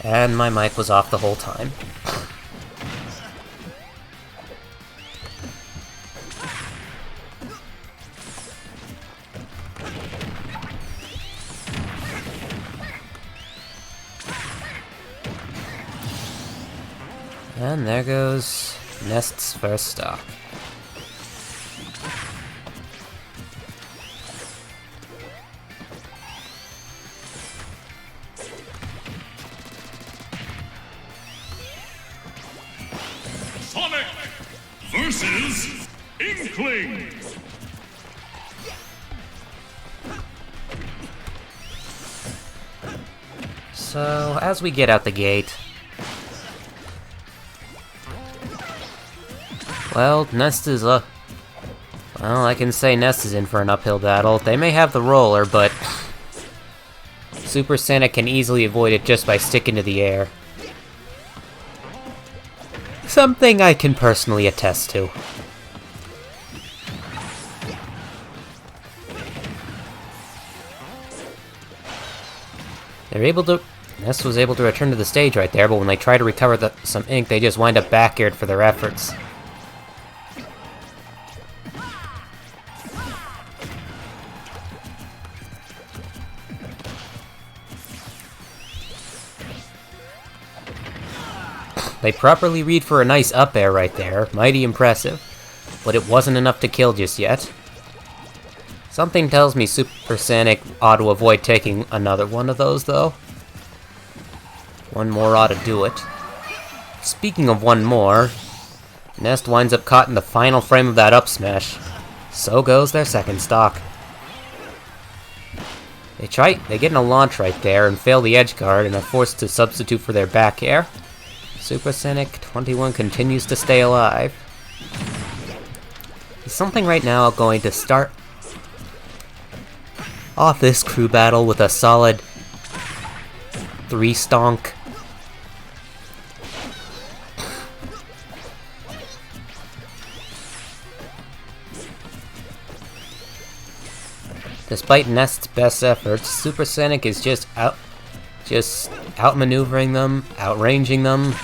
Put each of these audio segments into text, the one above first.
And my mic was off the whole time. And there goes Nest's first stock. Sonic versus Inkling. So, as we get out the gate, well, Nest is well, I can say Nest is in for an uphill battle. They may have the roller, but Super Sonic can easily avoid it just by sticking to the air. Something I can personally attest to. Nest was able to return to the stage right there, but when they try to recover some ink, they just wind up back-aired for their efforts. They properly read for a nice up air right there, mighty impressive, but it wasn't enough to kill just yet. Something tells me Super Sonic ought to avoid taking another one of those, though. One more ought to do it. Speaking of one more, Nest winds up caught in the final frame of that up smash. So goes their second stock. They get in a launch right there and fail the edge guard and are forced to substitute for their back air. Super Sonic 21 continues to stay alive. Is Something right now going to start off this crew battle with a solid 3 stonk? Despite Nest's best efforts, Super Sonic is just outmaneuvering them, outranging them,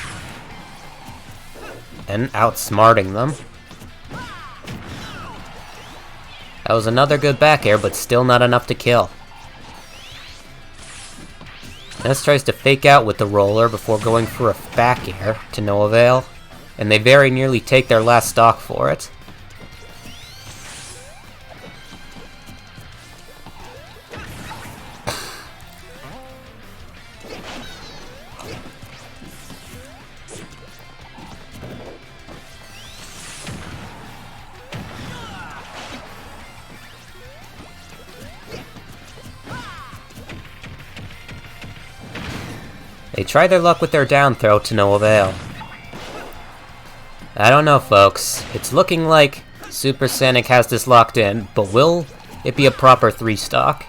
and outsmarting them. That was another good back air, but still not enough to kill. Nest tries to fake out with the roller before going for a back air, to no avail, and they very nearly take their last stock for it. They try their luck with their down throw to no avail. I don't know, folks. It's looking like Super Sonic has this locked in, but will it be a proper 3 stock?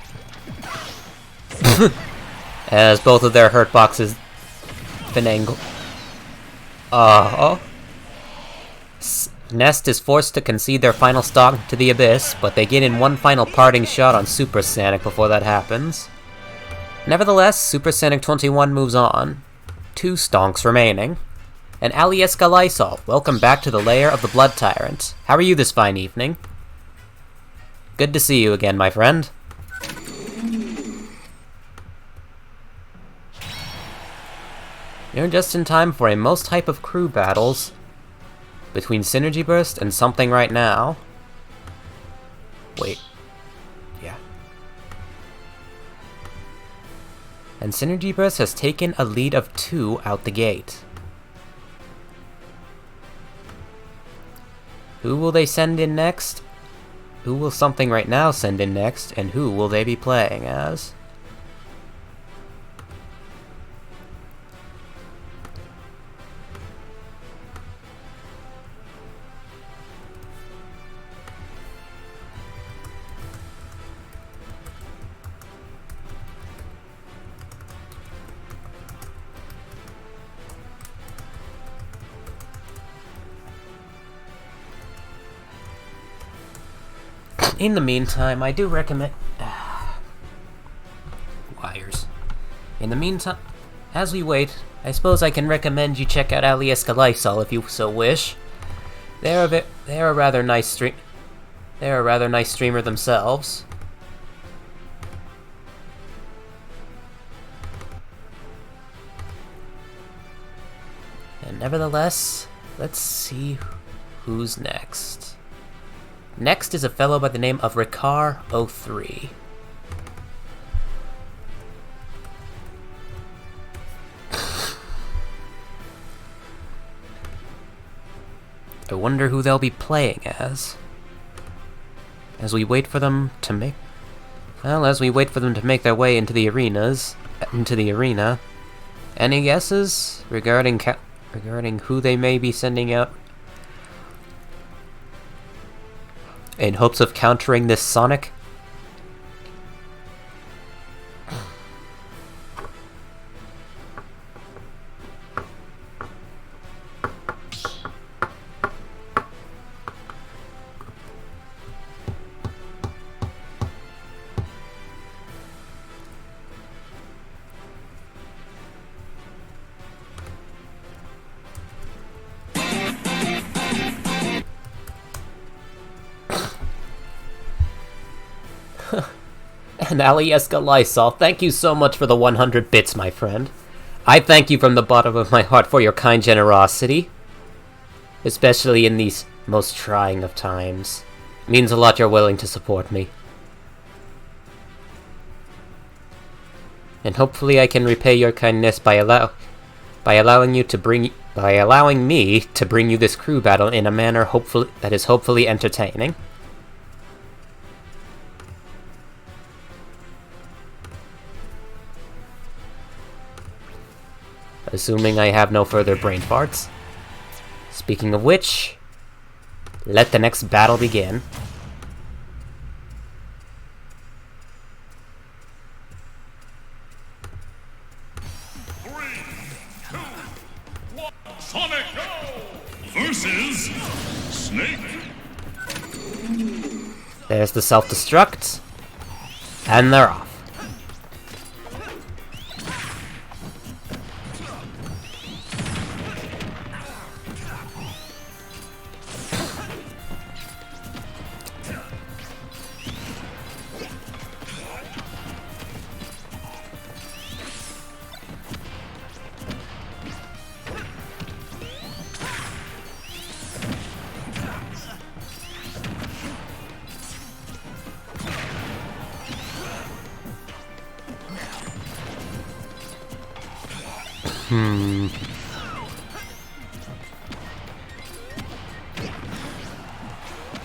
As both of their hurt boxes finagle. Nest is forced to concede their final stock to the Abyss, but they get in one final parting shot on Super Sonic before that happens. Nevertheless, Super Sonic 21 moves on. 2 stonks remaining. And alias Lysol, welcome back to the lair of the Blood Tyrant. How are you this fine evening? Good to see you again, my friend. You're just in time for a most hype of crew battles between Synergy Burst and Something right now. Wait. Yeah. And Synergy Burst has taken a lead of 2 out the gate. Who will they send in next? Who will Something right now send in next? And who will they be playing as? In the meantime, I do recommend... tires. In the meantime, as we wait, I suppose I can recommend you check out Alyeska Lysol if you so wish. They're a rather nice streamer themselves. And nevertheless, let's see who's next. Next is a fellow by the name of Ricard03. I wonder who they'll be playing as. As we wait for them to make their way into the arena. Any guesses regarding who they may be sending out in hopes of countering this Sonic? And Alyeska Lysol, thank you so much for the 100 bits, my friend. I thank you from the bottom of my heart for your kind generosity. Especially in these most trying of times. It means a lot you're willing to support me. And hopefully I can repay your kindness by allowing me to bring you this crew battle in a manner hopefully entertaining. Assuming I have no further brain farts. Speaking of which, let the next battle begin. Sonic versus Snake. There's the self-destruct, and they're off.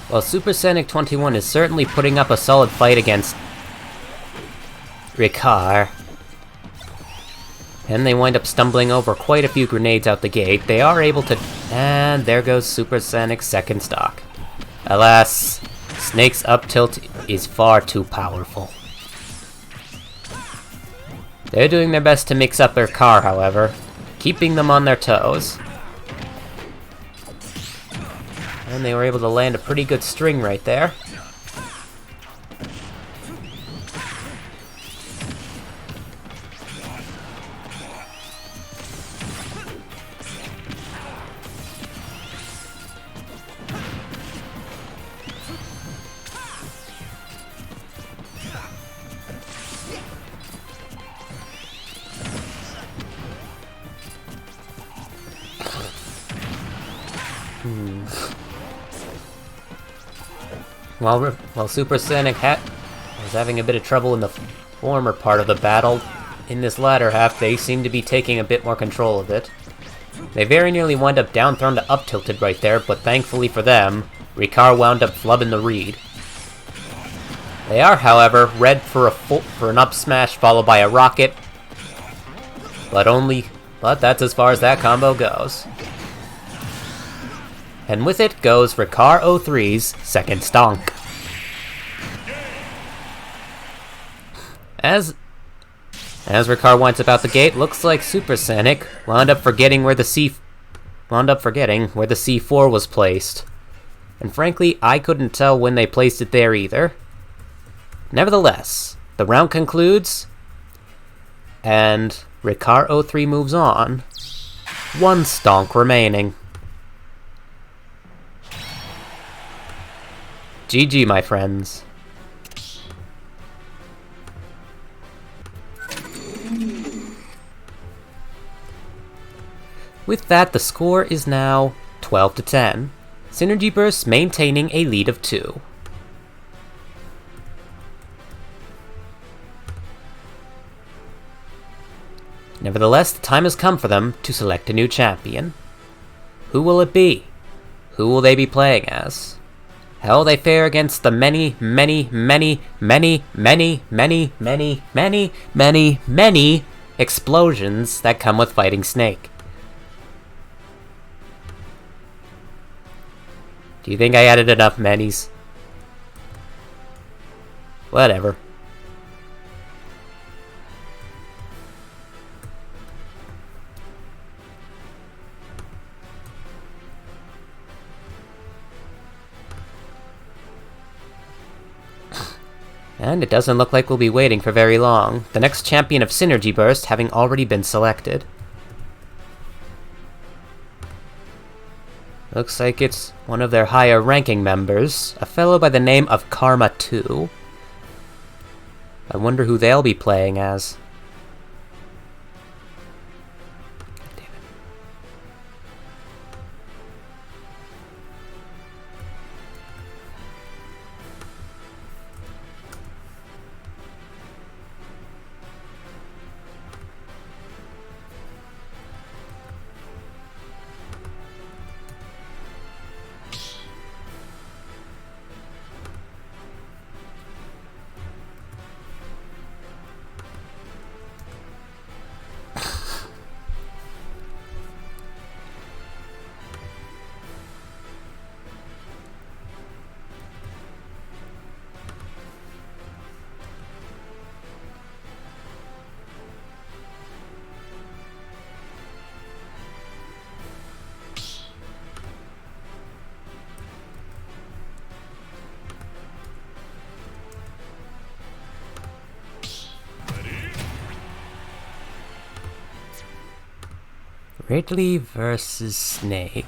Well, Super Sonic 21 is certainly putting up a solid fight against Ricard. And they wind up stumbling over quite a few grenades out the gate. They are able to... And there goes Super Sonic's second stock. Alas, Snake's up tilt is far too powerful. They're doing their best to mix up their car, however, keeping them on their toes. And they were able to land a pretty good string right there. While Super Sonic was having a bit of trouble in the former part of the battle, in this latter half they seem to be taking a bit more control of it. They very nearly wound up down thrown to up tilted right there, but thankfully for them, Ricard wound up flubbing the read. They are, however, red for an up smash followed by a rocket, but that's as far as that combo goes. And with it goes Ricard03's second stonk. As Ricard winds about the gate, looks like Super Sonic wound up forgetting where the C4 was placed. And frankly, I couldn't tell when they placed it there either. Nevertheless, the round concludes, And Ricard 03 moves on. One stonk remaining. GG, my friends. With that, the score is now 12-10. Synergy Burst maintaining a lead of 2. Nevertheless, the time has come for them to select a new champion. Who will it be? Who will they be playing as? How will they fare against the many explosions that come with fighting Snake? Do you think I added enough manys? Whatever. And it doesn't look like we'll be waiting for very long, the next champion of Synergy Burst having already been selected. Looks like it's one of their higher ranking members, a fellow by the name of Karma 2. I wonder who they'll be playing as. Ridley versus Snake.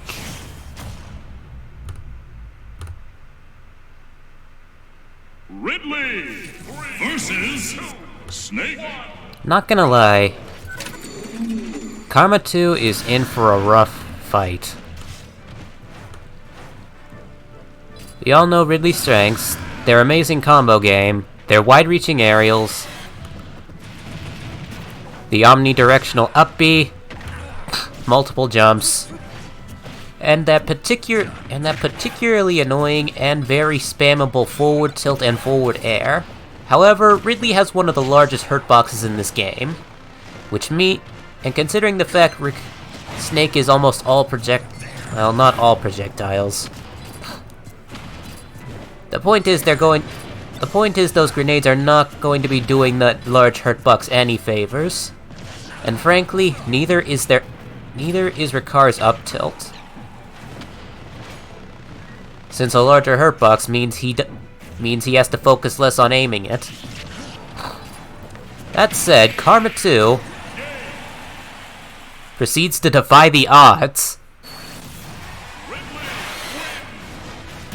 Ridley versus Snake. Not gonna lie, Karma 2 is in for a rough fight. We all know Ridley's strengths, their amazing combo game, their wide-reaching aerials, the omnidirectional up B, multiple jumps, and that particularly annoying and very spammable forward tilt and forward air. However, Ridley has one of the largest hurt boxes in this game, and considering the fact Snake is almost all not all projectiles. The point is those grenades are not going to be doing that large hurt box any favors, and frankly, neither is Ricard's up tilt. Since a larger hurt box means he has to focus less on aiming it. That said, Karma 2 proceeds to defy the odds,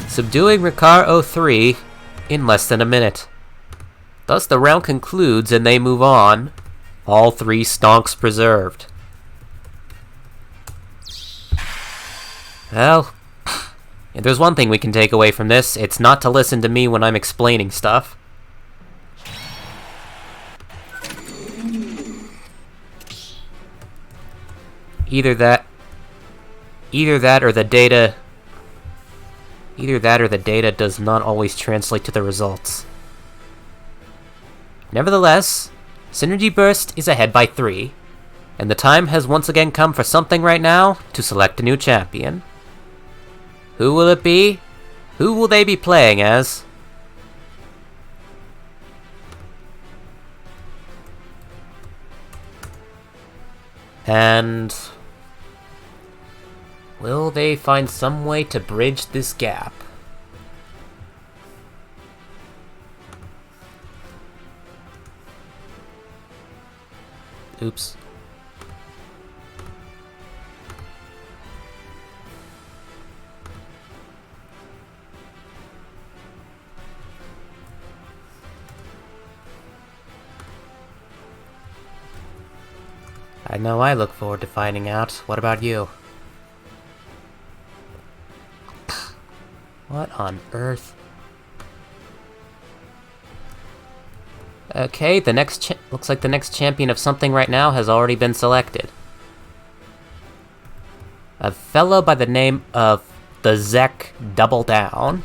subduing Ricard 03 in less than a minute. Thus the round concludes and they move on, all 3 stonks preserved. Well, if there's one thing we can take away from this, it's not to listen to me when I'm explaining stuff. Either that or the data does not always translate to the results. Nevertheless, Synergy Burst is ahead by 3, and the time has once again come for Something right now to select a new champion. Who will it be? Who will they be playing as? And will they find some way to bridge this gap? Oops. I know I look forward to finding out. What about you? What on earth? Okay, the next looks like the next champion of something right now has already been selected. A fellow by the name of the Zek Double Down.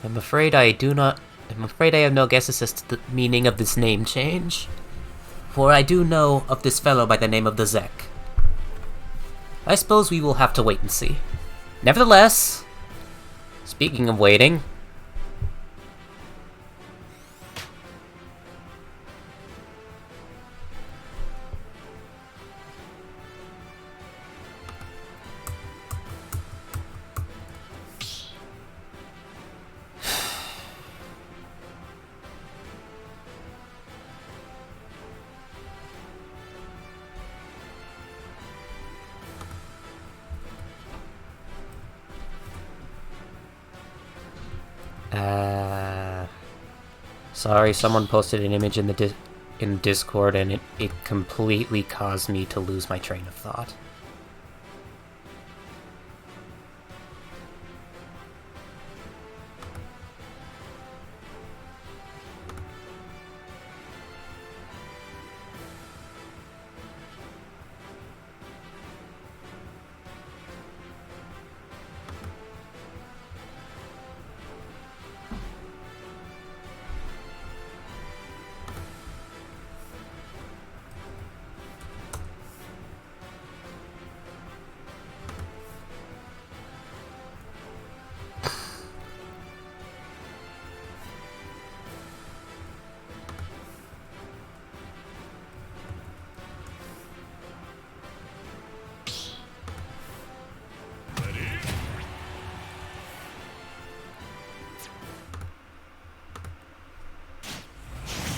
I'm afraid I have no guesses as to the meaning of this name change. For I do know of this fellow by the name of the Zek. I suppose we will have to wait and see. Nevertheless, speaking of waiting... Sorry, someone posted an image in the Discord and it completely caused me to lose my train of thought.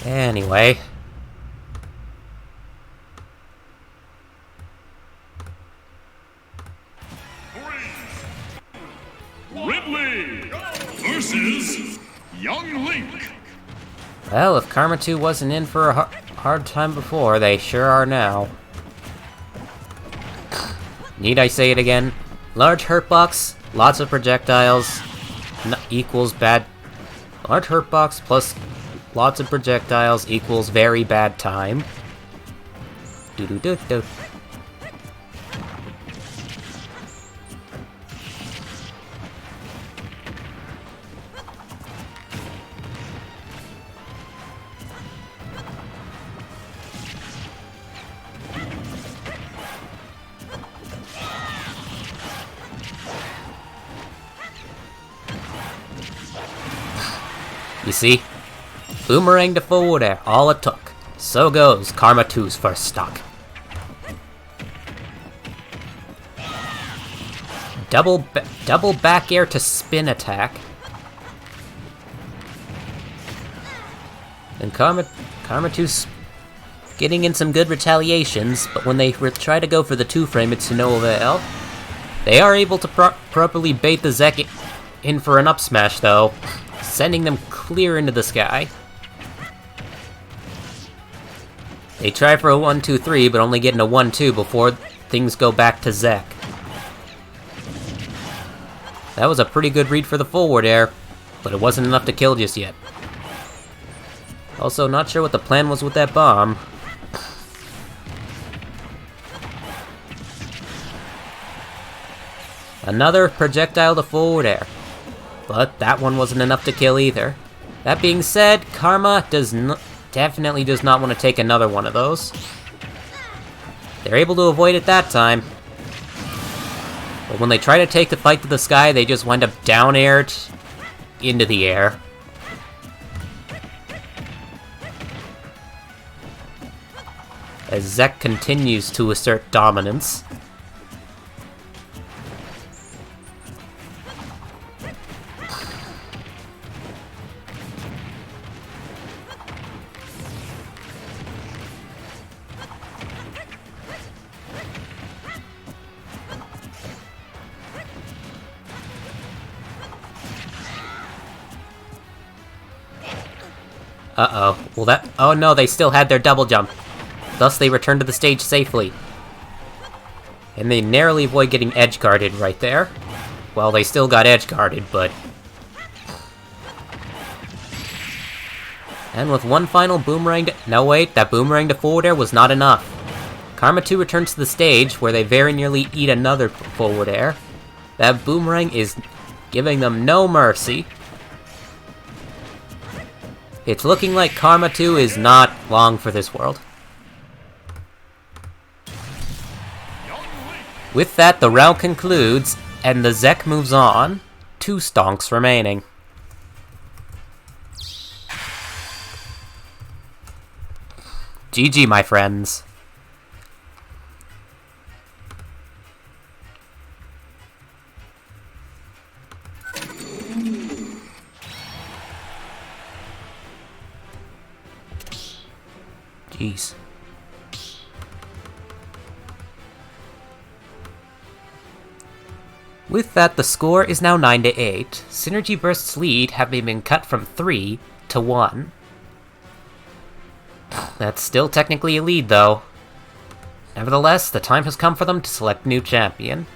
Anyway. Ridley versus Young Link. Well, if Karma 2 wasn't in for a hard time before, they sure are now. Need I say it again? Large hurt box, lots of projectiles, equals bad... Large hurt box plus lots of projectiles equals very bad time. Do-do-do-do. You see? Boomerang to forward air, all it took. So goes Karma 2's first stock. Double back air to spin attack. And Karma 2's getting in some good retaliations, but when they try to go for the 2-frame, it's to no avail. They are able to properly bait the Zek in for an up smash, though, sending them clear into the sky. They try for a 1-2-3, but only getting a 1-2 before things go back to Zek. That was a pretty good read for the forward air, but it wasn't enough to kill just yet. Also, not sure what the plan was with that bomb. Another projectile to forward air, but that one wasn't enough to kill either. That being said, Karma definitely does not want to take another one of those. They're able to avoid it that time. But when they try to take the fight to the sky, they just wind up down-aired into the air. As Zek continues to assert dominance. Uh-oh. Well that... Oh no, they still had their double jump. Thus they returned to the stage safely. And they narrowly avoid getting edge-guarded right there. Well, they still got edge-guarded, but... And with one final boomerang to... No, wait, that boomerang to forward air was not enough. Karma 2 returns to the stage, where they very nearly eat another forward air. That boomerang is giving them no mercy. It's looking like Karma 2 is not long for this world. With that, the round concludes, and the Zek moves on. 2 stonks remaining. GG, my friends. Jeez. With that, the score is now 9-8. Synergy Burst's lead having been cut from 3 to 1. That's still technically a lead, though. Nevertheless, the time has come for them to select new champion.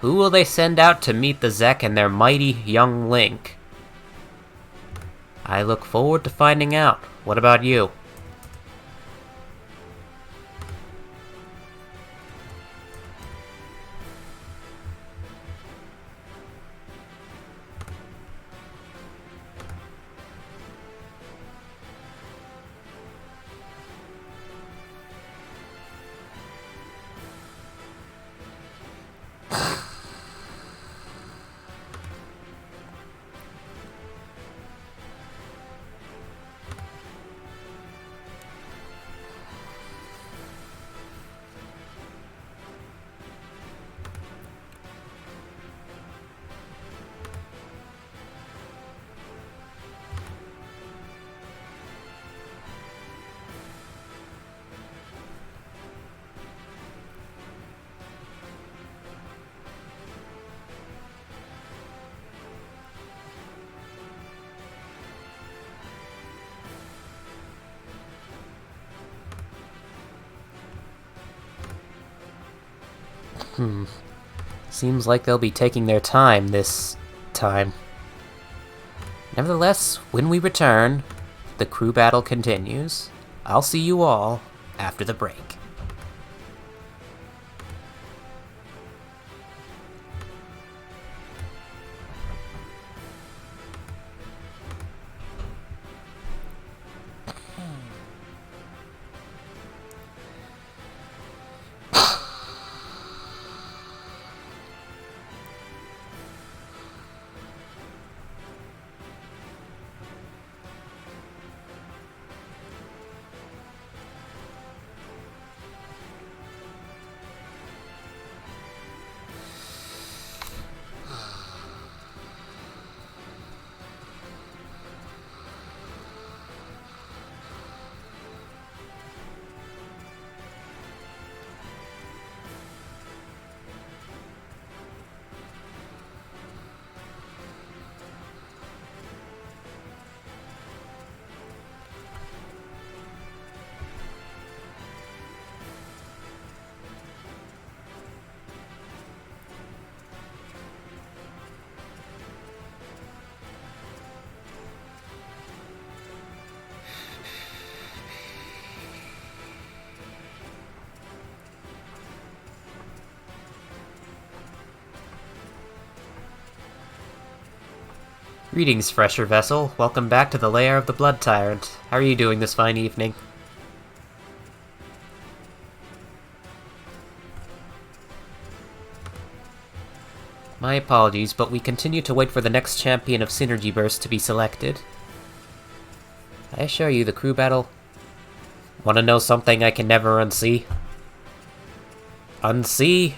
Who will they send out to meet the Zek and their mighty young Link? I look forward to finding out. What about you? Seems like they'll be taking their time this time. Nevertheless, when we return, the crew battle continues. I'll see you all after the break. Greetings, Fresher Vessel. Welcome back to the lair of the Blood Tyrant. How are you doing this fine evening? My apologies, but we continue to wait for the next champion of Synergy Burst to be selected. I assure you, the crew battle... Want to know something I can never unsee? Unsee?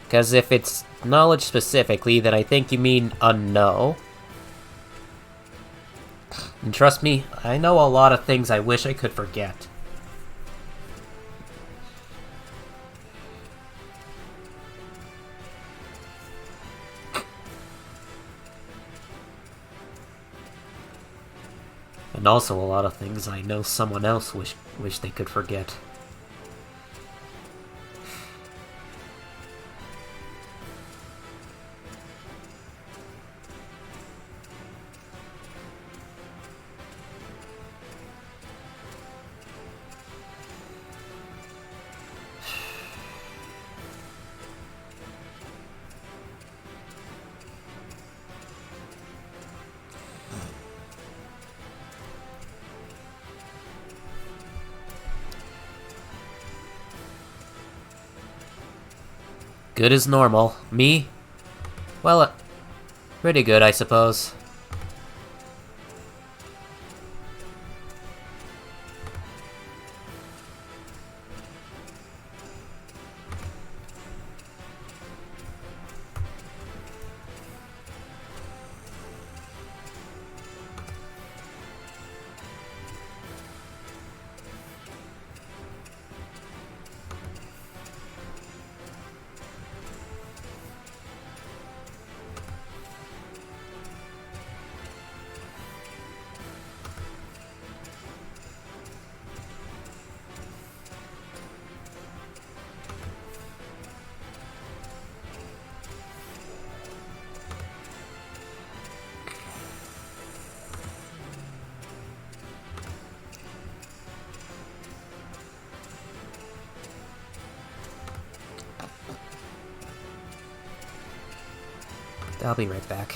Because if it's knowledge specifically, then I think you mean unknow. And trust me, I know a lot of things I wish I could forget. And also a lot of things I know someone else wish they could forget. Good as normal. Me? Well, pretty good, I suppose. I'll be right back.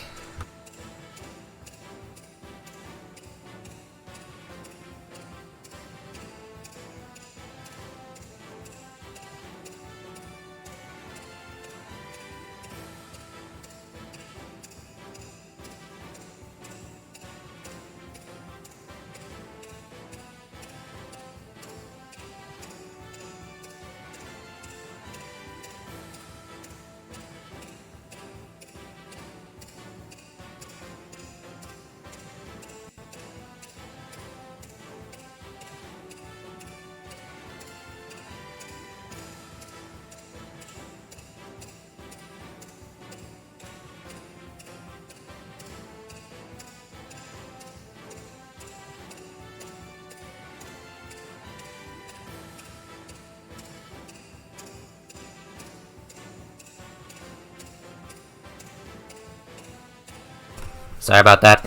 Sorry about that.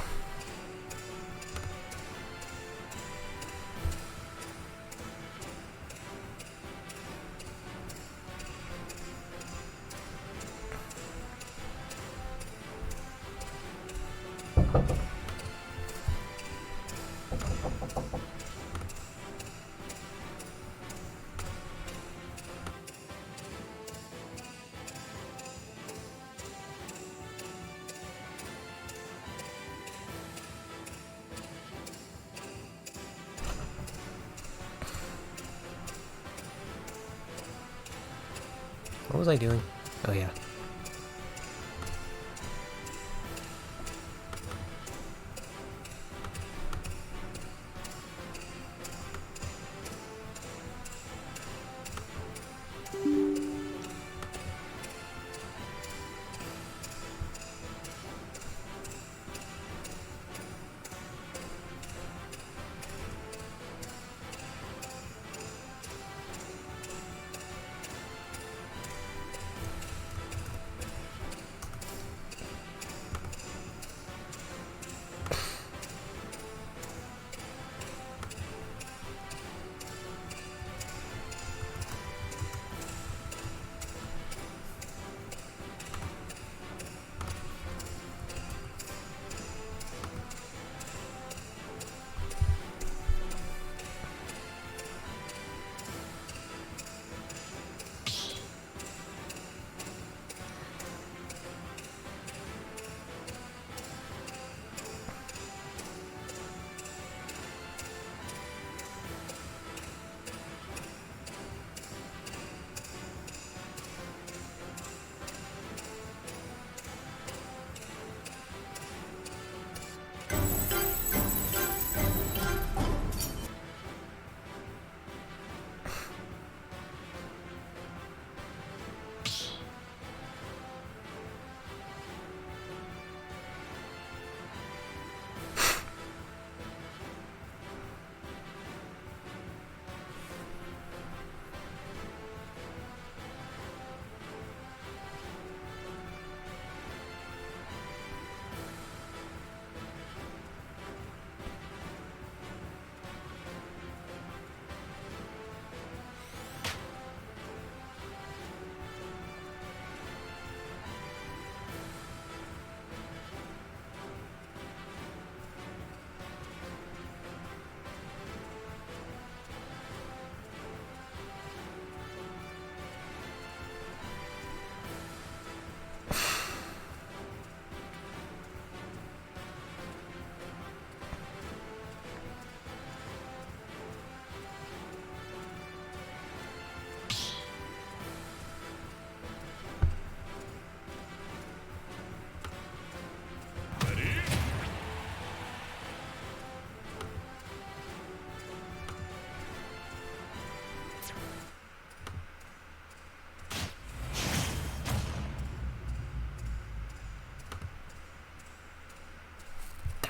What was I doing? Oh yeah.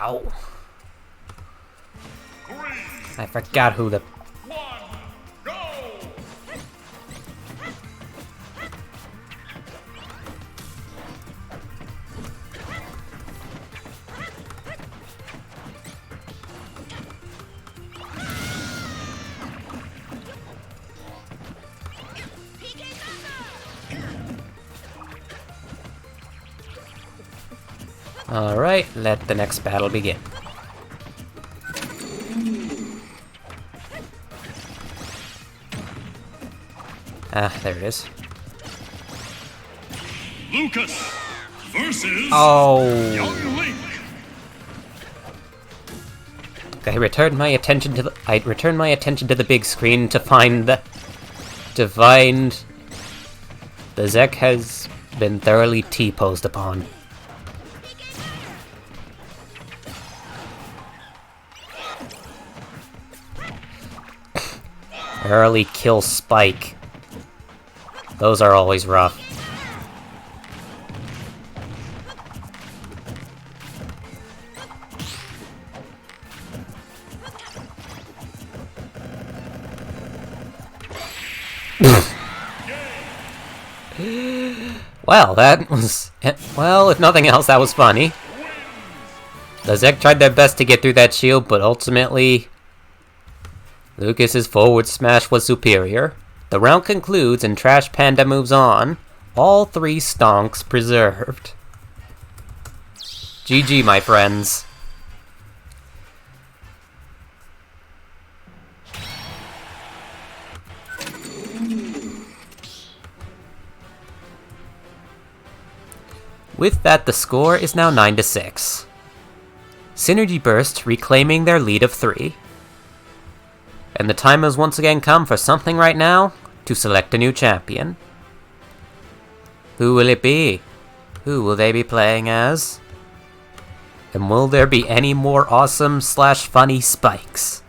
Ow. 3, I forgot who the... 1, go! Alright, let the next battle begin. Ah, there it is. Lucas versus Oh! Young Link. I returned my attention to the big screen to find the Zek has been thoroughly T-posed upon. Early kill Spike. Those are always rough. Well, that was... well, if nothing else, that was funny. The Zek tried their best to get through that shield, but ultimately... Lucas's forward smash was superior. The round concludes and Trash Panda moves on. All 3 stonks preserved. GG, my friends. With that, the score is now 9-6. Synergy Burst reclaiming their lead of 3. And the time has once again come for Something right now to select a new champion. Who will it be? Who will they be playing as? And will there be any more awesome / funny spikes?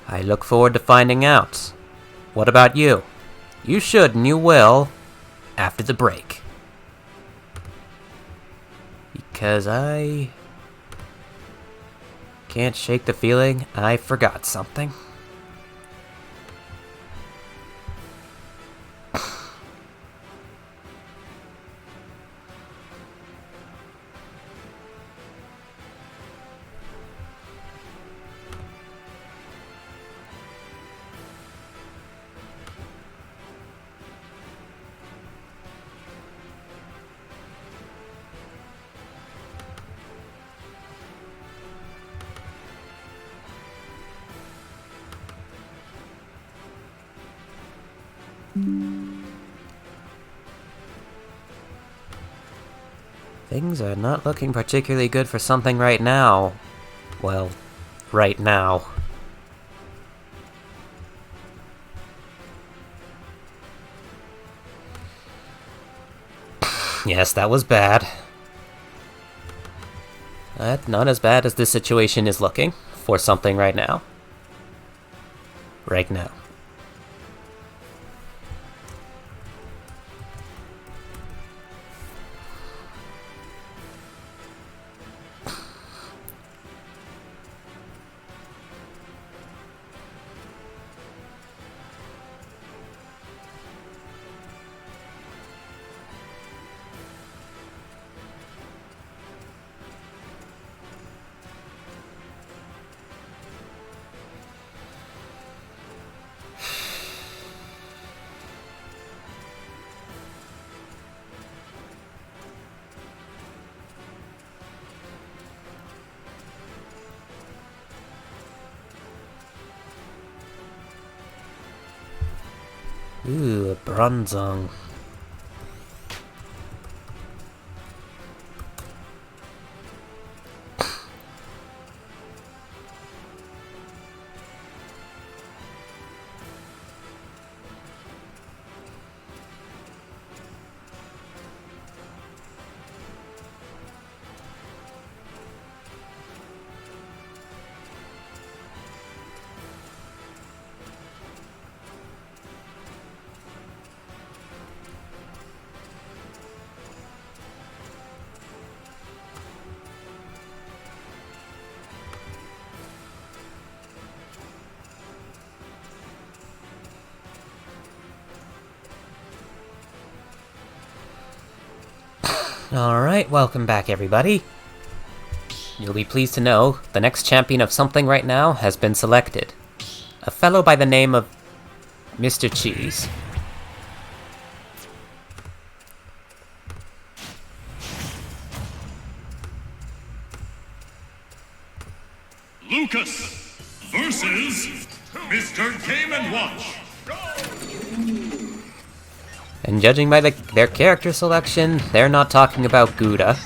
I look forward to finding out. What about you? You should and you will after the break. Because I can't shake the feeling I forgot something. Things are not looking particularly good for Something right now. Well, right now. Yes, that was bad. Not as bad as this situation is looking for Something right now. Right now. Ooh, a Bronzong. Alright, welcome back everybody. You'll be pleased to know the next champion of Something right now has been selected. A fellow by the name of Mr. Cheese. Lucas versus Mr. Game and Watch. And judging by their character selection, they're not talking about Gouda.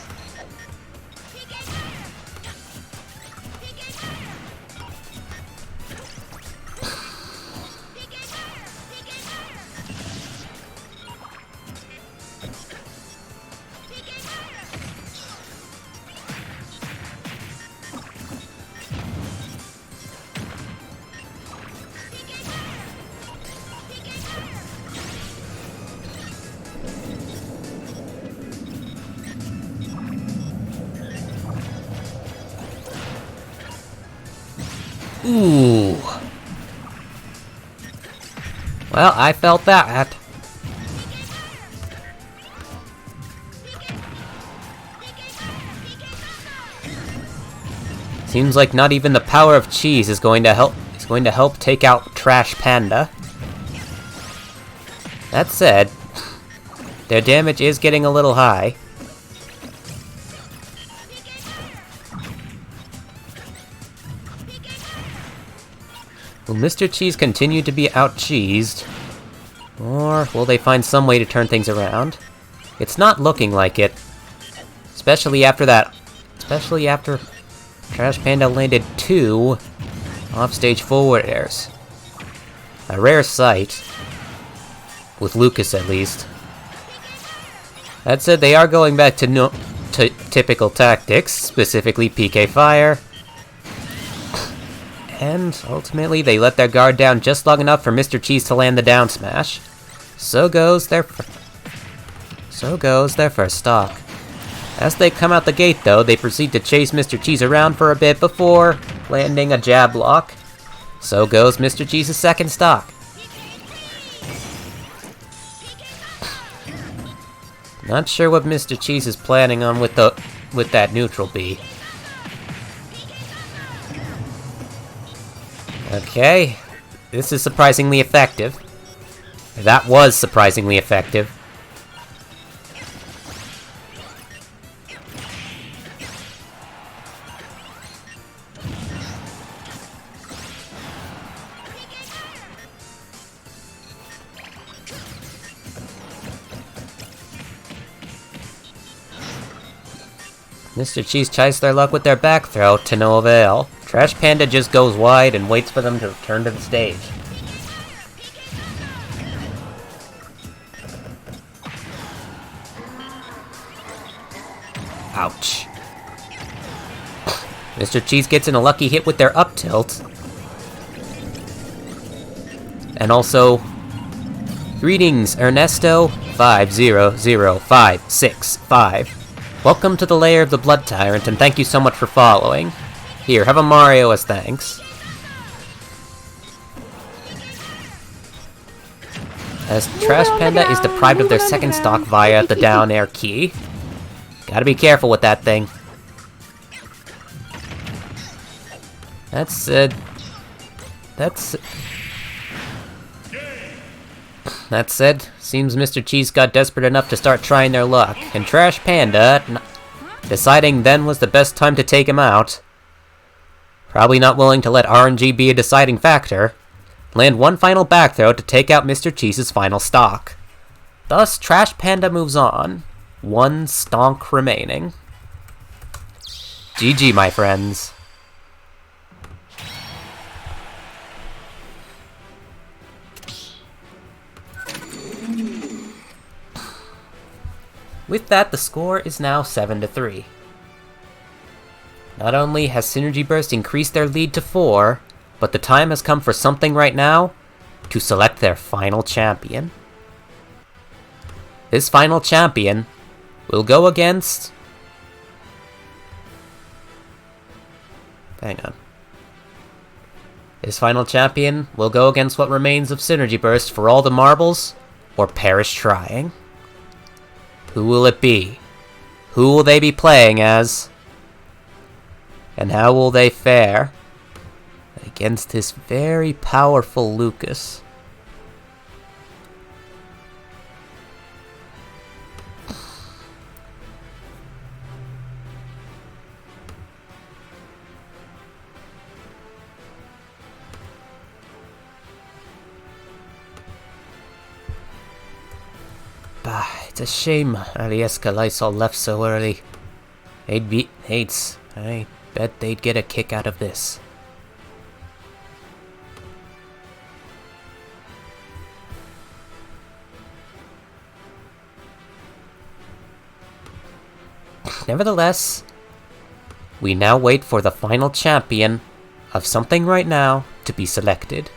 Ooh. Well, I felt that. Seems like not even the power of cheese is going to help take out Trash Panda. That said, their damage is getting a little high. Will Mr. Cheese continue to be out-cheesed? Or will they find some way to turn things around? It's not looking like it. Especially after Trash Panda landed 2 offstage forward airs. A rare sight. With Lucas, at least. That said, they are going back to typical tactics, specifically PK Fire. And, ultimately, they let their guard down just long enough for Mr. Cheese to land the down smash. So goes their first stock. As they come out the gate, though, they proceed to chase Mr. Cheese around for a bit before landing a jab lock. So goes Mr. Cheese's second stock. Not sure what Mr. Cheese is planning on with that neutral B. Okay, this is surprisingly effective. That was surprisingly effective. Mr. Cheese tries their luck with their back throw, to no avail. Trash Panda just goes wide and waits for them to return to the stage. Ouch. Mr. Cheese gets in a lucky hit with their up tilt. And also, greetings, Ernesto 500565. Welcome to the lair of the Blood Tyrant, and thank you so much for following. Here, have a Mario as thanks. As Trash Panda is deprived of their second stock via the down air key. Gotta be careful with that thing. That said, seems Mr. Cheese got desperate enough to start trying their luck, and Trash Panda, deciding then was the best time to take him out, probably not willing to let RNG be a deciding factor, land one final back throw to take out Mr. Cheese's final stock. Thus, Trash Panda moves on, one stonk remaining. GG, my friends. With that, the score is now 7-3. Not only has Synergy Burst increased their lead to 4, but the time has come for Something right now to select their final champion. This final champion will go against... Hang on. This final champion will go against what remains of Synergy Burst for all the marbles, or perish trying. Who will it be? Who will they be playing as? And how will they fare against this very powerful Lucas? It's a shame Alieska Lysol left so early. They'd beat Hates. I bet they'd get a kick out of this. Nevertheless, we now wait for the final champion of Something right now to be selected.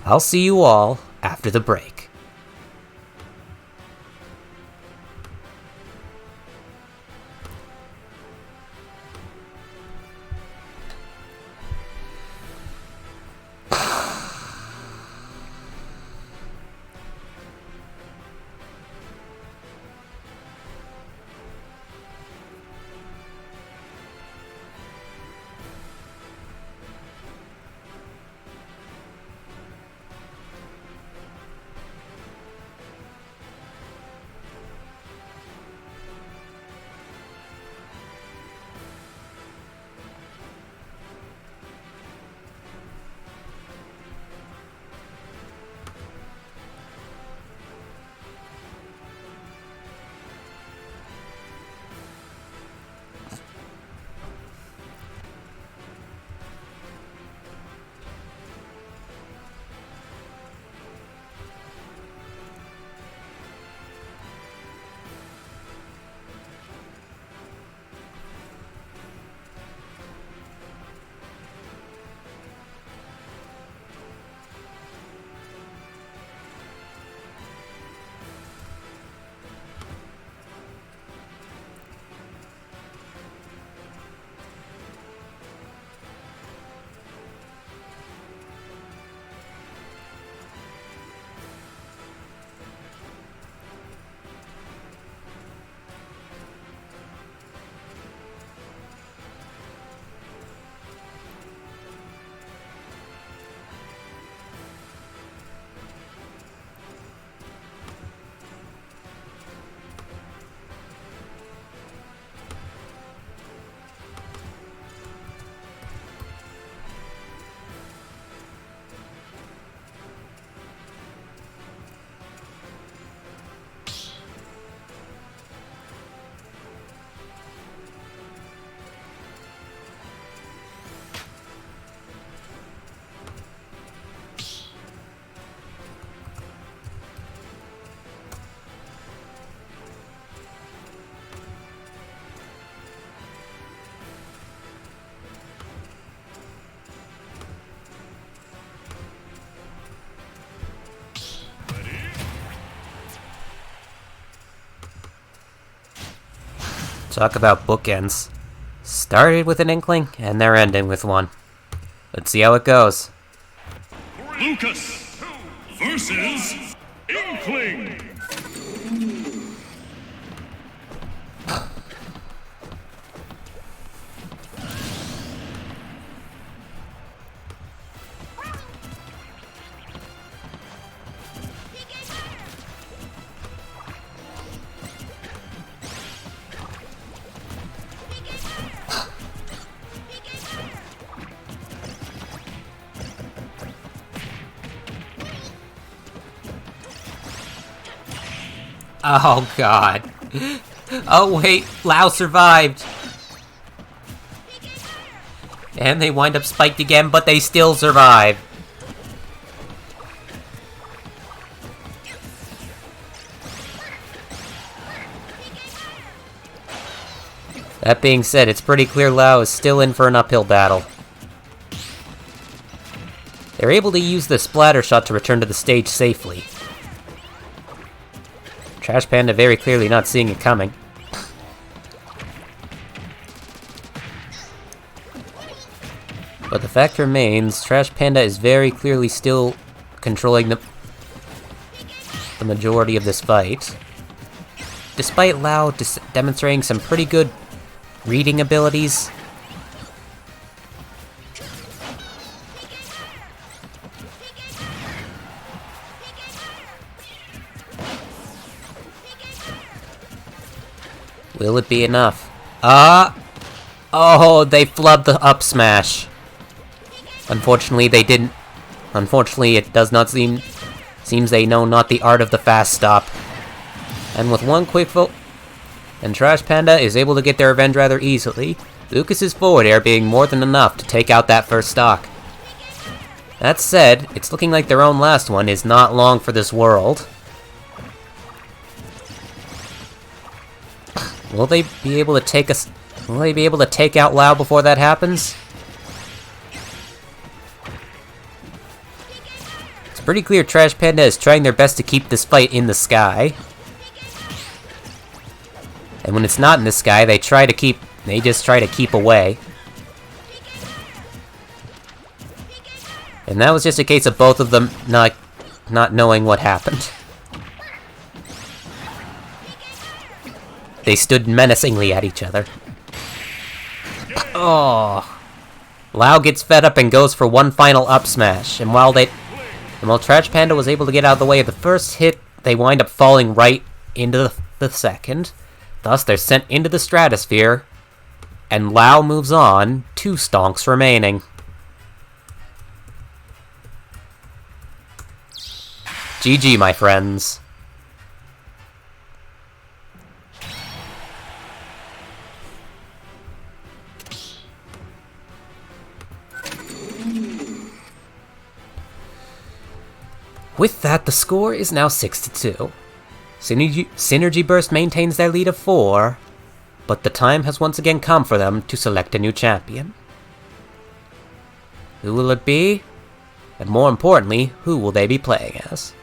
I'll see you all after the break. Talk about bookends. Started with an inkling, and they're ending with one. Let's see how it goes. Lucas versus Inkling. Oh god. Oh wait, Lao survived. And they wind up spiked again, but they still survive. That being said, it's pretty clear Lao is still in for an uphill battle. They're able to use the splatter shot to return to the stage safely. Trash Panda very clearly not seeing it coming. But the fact remains, Trash Panda is very clearly still controlling the majority of this fight. despite Lao demonstrating some pretty good reading abilities. Will it be enough? Oh, they flubbed the up smash. Unfortunately, they didn't. Unfortunately, it does not seems they know not the art of the fast stop. And with one quick vote, and Trash Panda is able to get their revenge rather easily, Lucas's forward air being more than enough to take out that first stock. That said, it's looking like their own last one is not long for this world. Will they be able to take us? Will they be able to take out Lao before that happens? It's pretty clear Trash Panda is trying their best to keep this fight in the sky. And when it's not in the sky, they just try to keep away. And that was just a case of both of them not knowing what happened. They stood menacingly at each other. Oh. Lao gets fed up and goes for one final up smash, and while Trash Panda was able to get out of the way of the first hit, they wind up falling right into the second. Thus, they're sent into the stratosphere, and Lao moves on, 2 stonks remaining. GG, my friends. With that, the score is now 6-2. Synergy Burst maintains their lead of 4, but the time has once again come for them to select a new champion. Who will it be? And more importantly, who will they be playing as?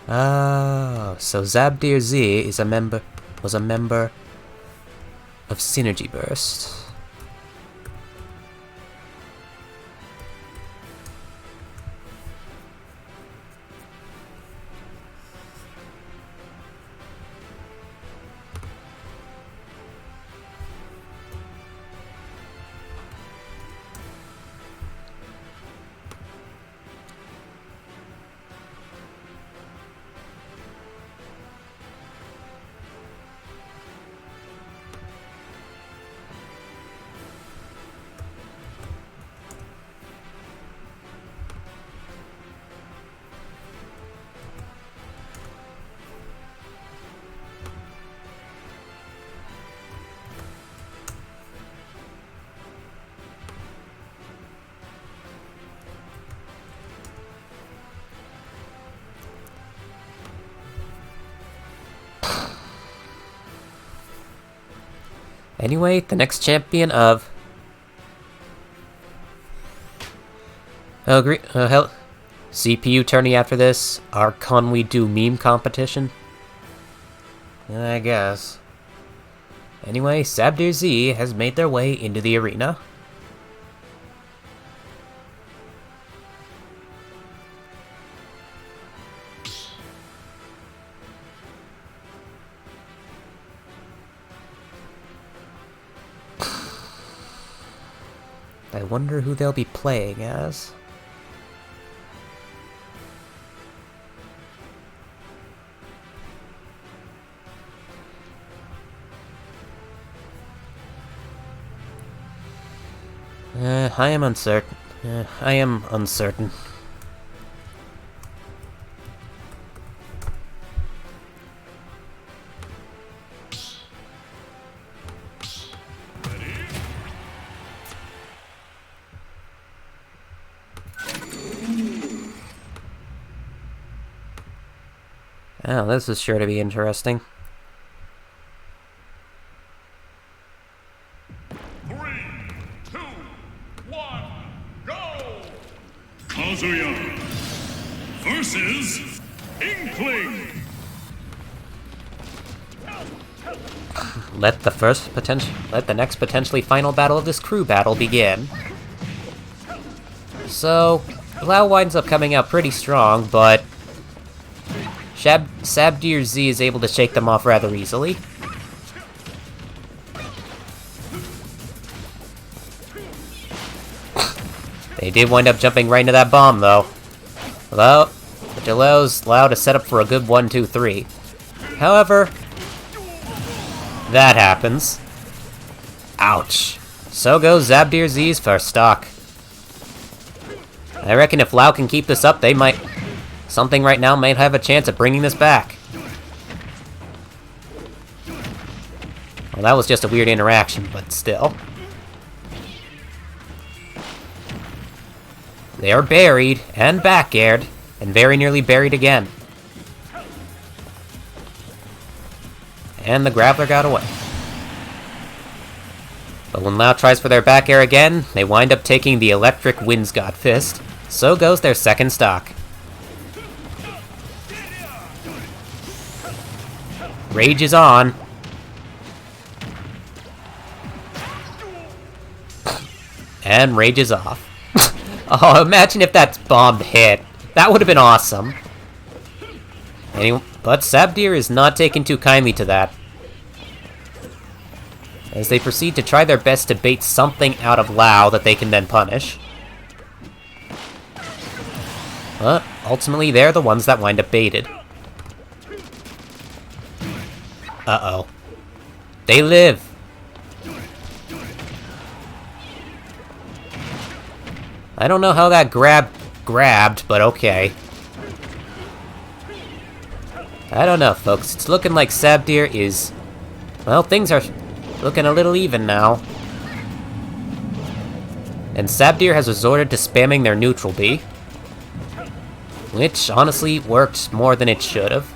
Oh, so Zabdir Z was a member of Synergy Burst. Anyway, the next champion of... CPU tourney after this, our Can We Do meme competition? I guess. Anyway, Zabdir Z has made their way into the arena. I wonder who they'll be playing as. I am uncertain. I am uncertain. Oh, this is sure to be interesting. 3, 2, 1, go! Kazuya versus Inkling. Let the next potentially final battle of this crew battle begin. So, Lao winds up coming out pretty strong, but Sabdir Z is able to shake them off rather easily. They did wind up jumping right into that bomb, though. Which allows Lau to set up for a good 1-2-3. However, that happens. Ouch. So goes Zabdir Z's first stock. I reckon if Lau can keep this up, they might... Something right now might have a chance of bringing this back. Well, that was just a weird interaction, but still. They are buried, and back-aired, and very nearly buried again. And the Grappler got away. But when Lau tries for their back air again, they wind up taking the electric Windscott Fist. So goes their second stock. Rage is on. And Rage is off. Oh, imagine if that bomb hit. That would have been awesome. But Sabdir is not taking too kindly to that, as they proceed to try their best to bait something out of Lau that they can then punish. But ultimately, they're the ones that wind up baited. Uh-oh. They live! I don't know how that grabbed, but okay. I don't know, folks. It's looking like Sabdir is... Well, things are looking a little even now. And Sabdir has resorted to spamming their neutral B, which honestly worked more than it should have.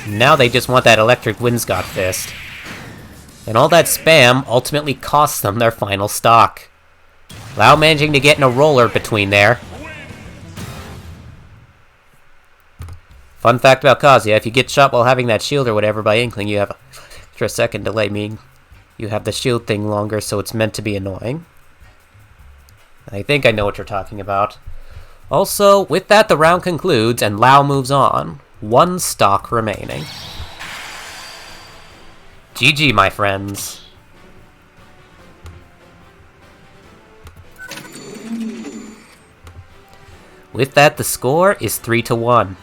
Now they just want that electric Windscott Fist. And all that spam ultimately costs them their final stock. Lau managing to get in a roller between there. Fun fact about Kazuya, if you get shot while having that shield or whatever by Inkling, you have an extra second delay, meaning you have the shield thing longer, so it's meant to be annoying. I think I know what you're talking about. Also, with that, the round concludes, and Lau moves on. One stock remaining. GG, my friends. With that, the score is 3-1.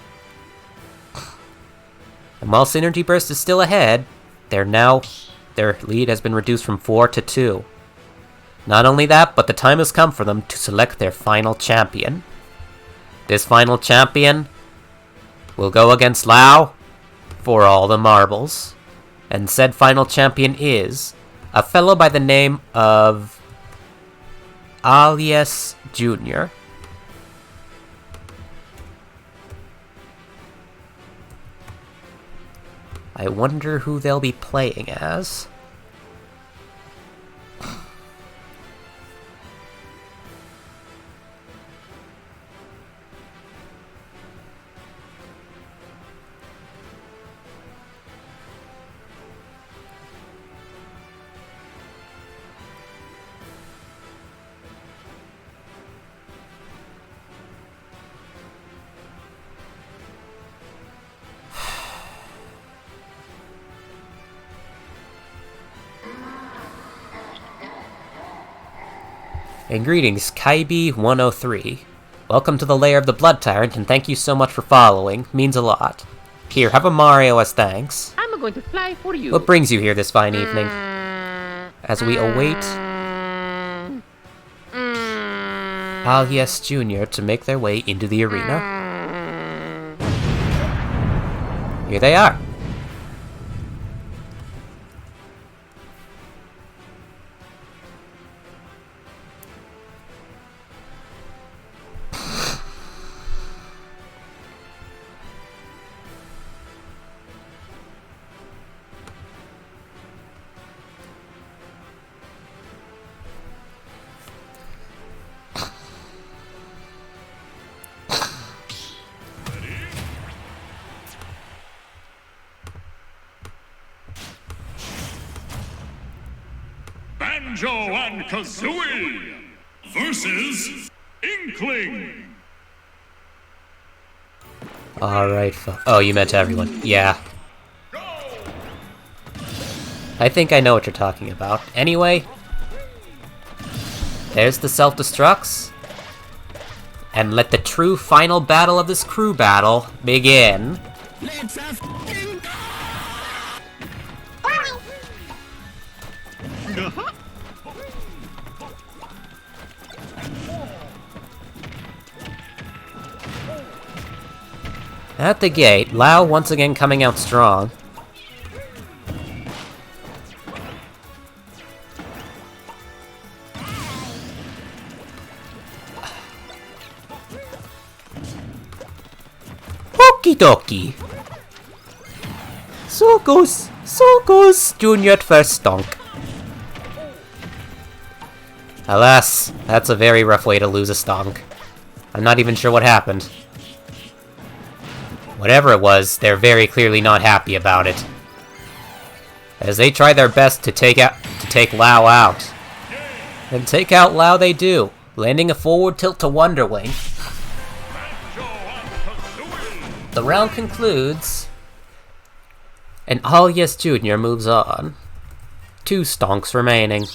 And while Synergy Burst is still ahead, their lead has been reduced from 4-2. Not only that, but the time has come for them to select their final champion. This final champion will go against Lau for all the marbles. And said final champion is a fellow by the name of Alias Jr. I wonder who they'll be playing as. And greetings, Kaibi103. Welcome to the lair of the Blood Tyrant, and thank you so much for following. Means a lot. Here, have a Mario as thanks. I'm going to fly for you. What brings you here this fine evening? As we await Alias Jr. to make their way into the arena. Here they are. Banjo and Kazooie versus Inkling. Alright, oh, you meant everyone. Yeah. I think I know what you're talking about. Anyway, there's the self-destructs. And let the true final battle of this crew battle begin. Let's f***ing go! At the gate, Lao once again coming out strong. Okie dokie. So goes Junior at first stonk. Alas, that's a very rough way to lose a stonk. I'm not even sure what happened. Whatever it was, they're very clearly not happy about it. As they try their best to take Lao out. And take out Lao they do, landing a forward tilt to Wonderwing. The round concludes, and Yes Jr. moves on. 2 stonks remaining.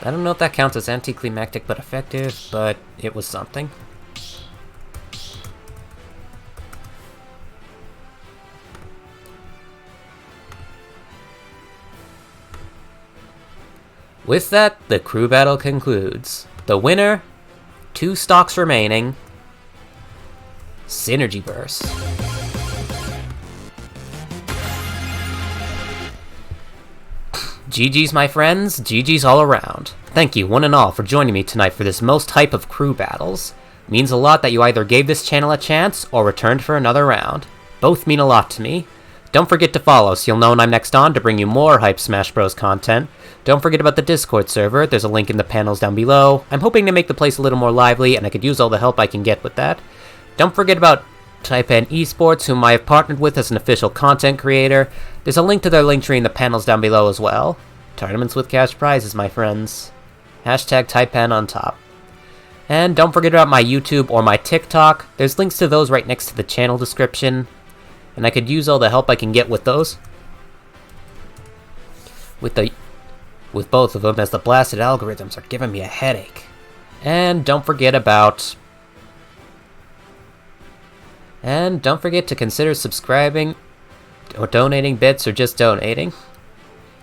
I don't know if that counts as anticlimactic but effective, but it was something. With that, the crew battle concludes. The winner, 2 stocks remaining, Synergy Burst. GG's my friends, GG's all around. Thank you one and all for joining me tonight for this most hype of crew battles. It means a lot that you either gave this channel a chance or returned for another round. Both mean a lot to me. Don't forget to follow so you'll know when I'm next on to bring you more hype Smash Bros content. Don't forget about the Discord server, there's a link in the panels down below. I'm hoping to make the place a little more lively and I could use all the help I can get with that. Don't forget about Taipan Esports, whom I have partnered with as an official content creator. There's a link to their Linktree in the panels down below as well. Tournaments with cash prizes, my friends. Hashtag Taipan on top. And don't forget about my YouTube or my TikTok. There's links to those right next to the channel description. And I could use all the help I can get with those. With both of them, as the blasted algorithms are giving me a headache. And don't forget to consider subscribing, or donating bits, or just donating.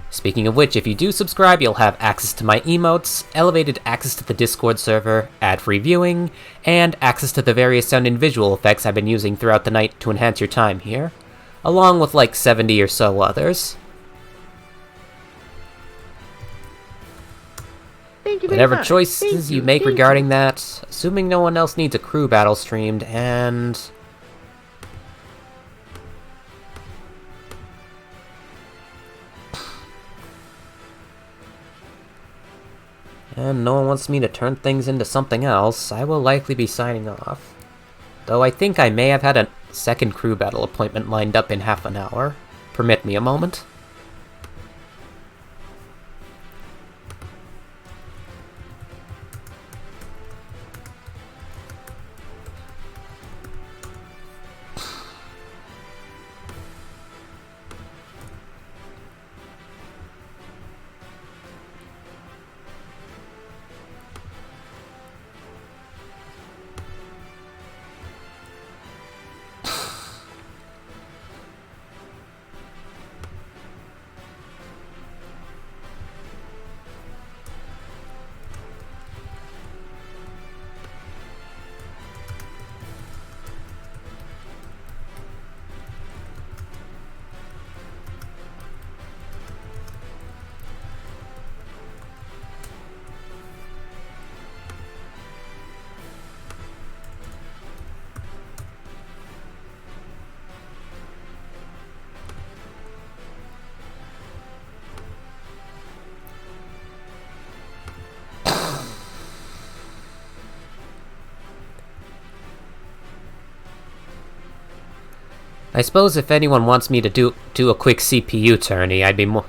Speaking of which, if you do subscribe, you'll have access to my emotes, elevated access to the Discord server, ad-free viewing, and access to the various sound and visual effects I've been using throughout the night to enhance your time here, along with like 70 or so others. Whatever choices you make regarding that, assuming no one else needs a crew battle streamed, and no one wants me to turn things into something else, I will likely be signing off. Though I think I may have had a second crew battle appointment lined up in half an hour. Permit me a moment. I suppose if anyone wants me to do a quick CPU tourney, I'd be more...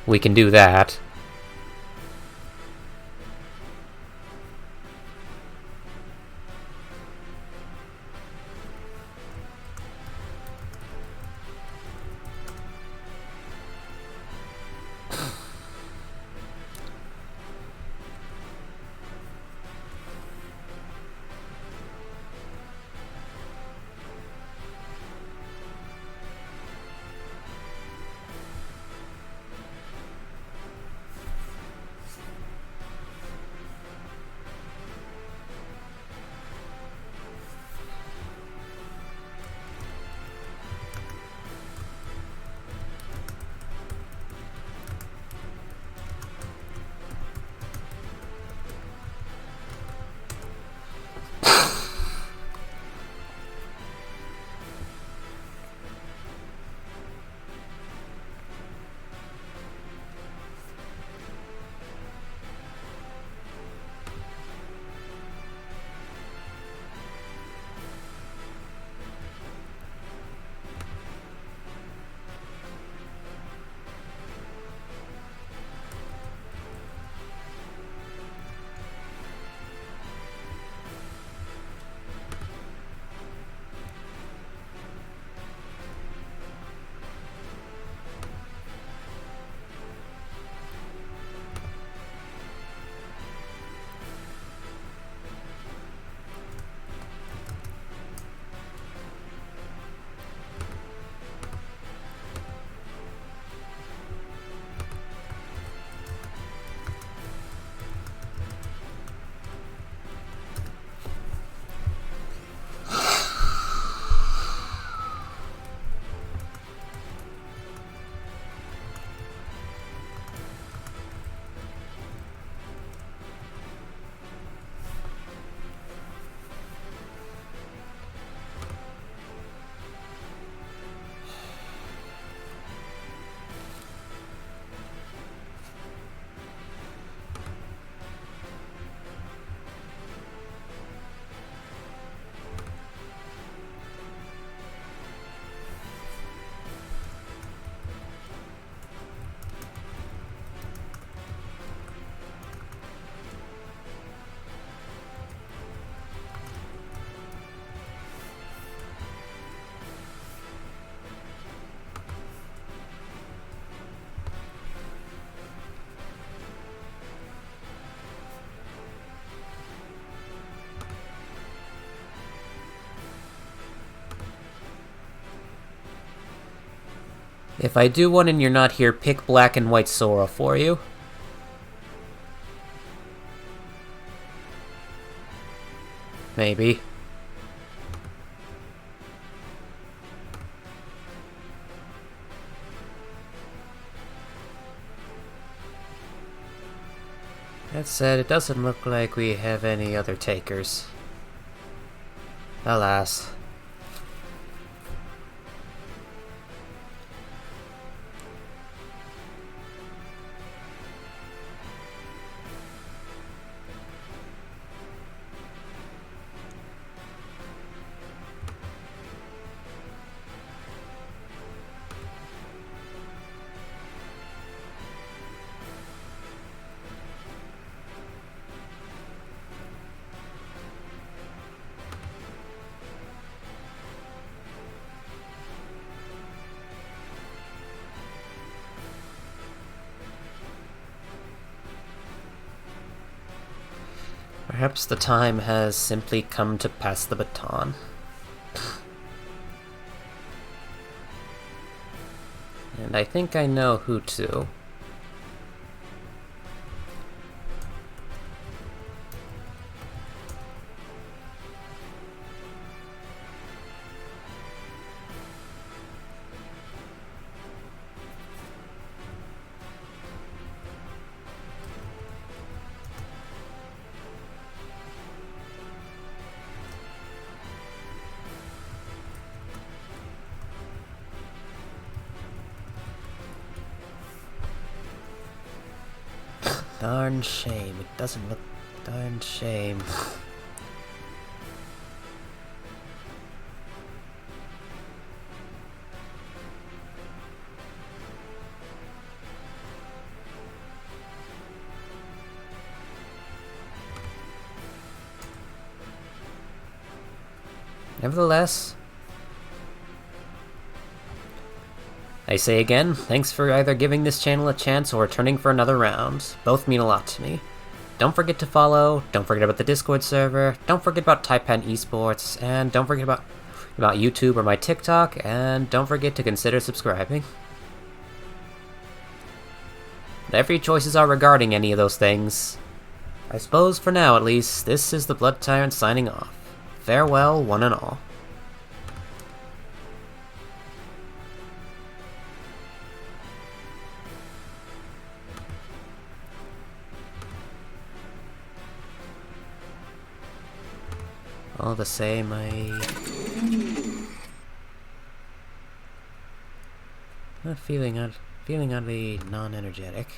We can do that. If I do one and you're not here, pick black and white Sora for you. Maybe. That said, it doesn't look like we have any other takers. Alas. Perhaps the time has simply come to pass the baton. And I think I know who to. Darn shame. It doesn't look... Darn shame. Nevertheless, I say again, thanks for either giving this channel a chance or returning for another round. Both mean a lot to me. Don't forget to follow, don't forget about the Discord server, don't forget about Taipan Esports, and don't forget about YouTube or my TikTok, and don't forget to consider subscribing. Whatever your choices are regarding any of those things, I suppose for now at least, this is the Blood Tyrant signing off. Farewell, one and all. All the same, I'm feeling oddly non-energetic.